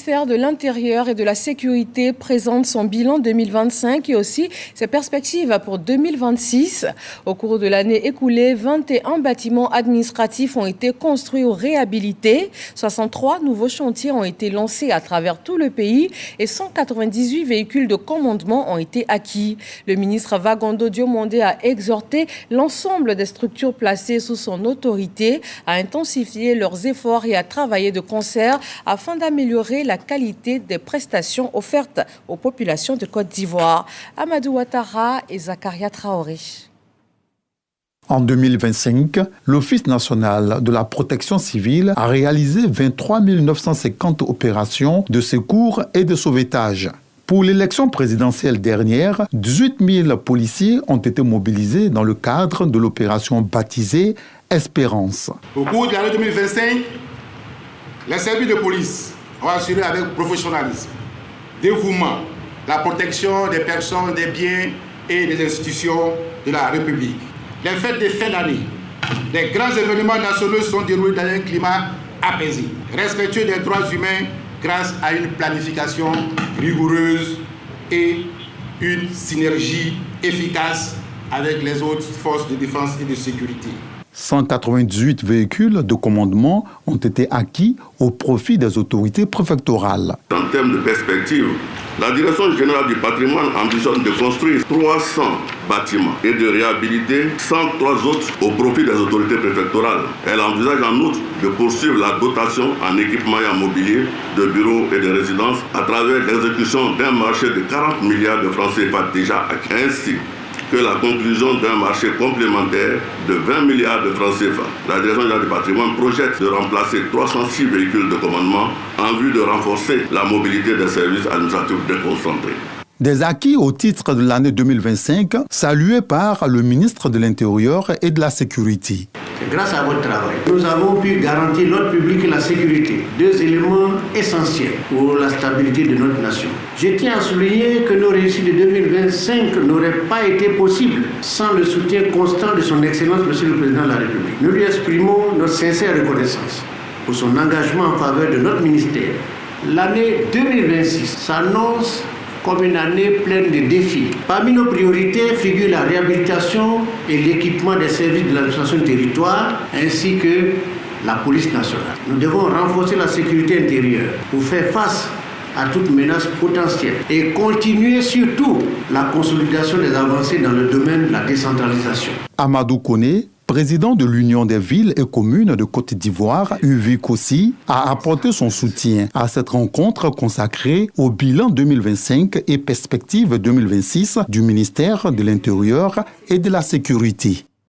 ministère de l'Intérieur et de la Sécurité présente son bilan 2025 et aussi ses perspectives pour 2026. Au cours de l'année écoulée, 21 bâtiments administratifs ont été construits ou réhabilités. 63 nouveaux chantiers ont été lancés à travers tout le pays et 198 véhicules de commandement ont été acquis. Le ministre Vagondo Diomondé a exhorté l'ensemble des structures placées sous son autorité à intensifier leurs efforts et à travailler de concert afin d'améliorer la qualité des prestations offertes aux populations de Côte d'Ivoire. Amadou Ouattara et Zakaria Traoré. En 2025, l'Office national de la protection civile a réalisé 23 950 opérations de secours et de sauvetage. Pour l'élection présidentielle dernière, 18 000 policiers ont été mobilisés dans le cadre de l'opération baptisée Espérance. Au cours de l'année 2025, les services de police ont assuré avec professionnalisme, dévouement, la protection des personnes, des biens et des institutions de la République. Les fêtes de fin d'année, les grands événements nationaux sont déroulés dans un climat apaisé, respectueux des droits humains grâce à une planification rigoureuse et une synergie efficace avec les autres forces de défense et de sécurité. 198 véhicules de commandement ont été acquis au profit des autorités préfectorales. En termes de perspective, la Direction générale du patrimoine envisionne de construire 300 bâtiments et de réhabiliter 103 autres au profit des autorités préfectorales. Elle envisage en outre de poursuivre la dotation en équipement et en mobilier de bureaux et de résidences à travers l'exécution d'un marché de 40 milliards de francs CFA déjà acquis, ainsi que la conclusion d'un marché complémentaire de 20 milliards de francs CFA. La Direction générale du patrimoine projette de remplacer 306 véhicules de commandement en vue de renforcer la mobilité des services administratifs déconcentrés. Des acquis au titre de l'année 2025, salués par le ministre de l'Intérieur et de la Sécurité. C'est grâce à votre travail. Nous avons pu garantir l'ordre public et la sécurité, deux éléments essentiels pour la stabilité de notre nation. Je tiens à souligner que nos réussites de 2025 n'auraient pas été possibles sans le soutien constant de son Excellence, Monsieur le Président de la République. Nous lui exprimons notre sincère reconnaissance pour son engagement en faveur de notre ministère. L'année 2026 s'annonce comme une année pleine de défis. Parmi nos priorités figurent la réhabilitation et l'équipement des services de l'administration du territoire, ainsi que la police nationale. Nous devons renforcer la sécurité intérieure pour faire face à toute menace potentielle et continuer surtout la consolidation des avancées dans le domaine de la décentralisation. Amadou Koné, président de l'Union des villes et communes de Côte d'Ivoire, UVIC, a apporté son soutien à cette rencontre consacrée au bilan 2025 et perspectives 2026 du ministère de l'Intérieur et de la Sécurité.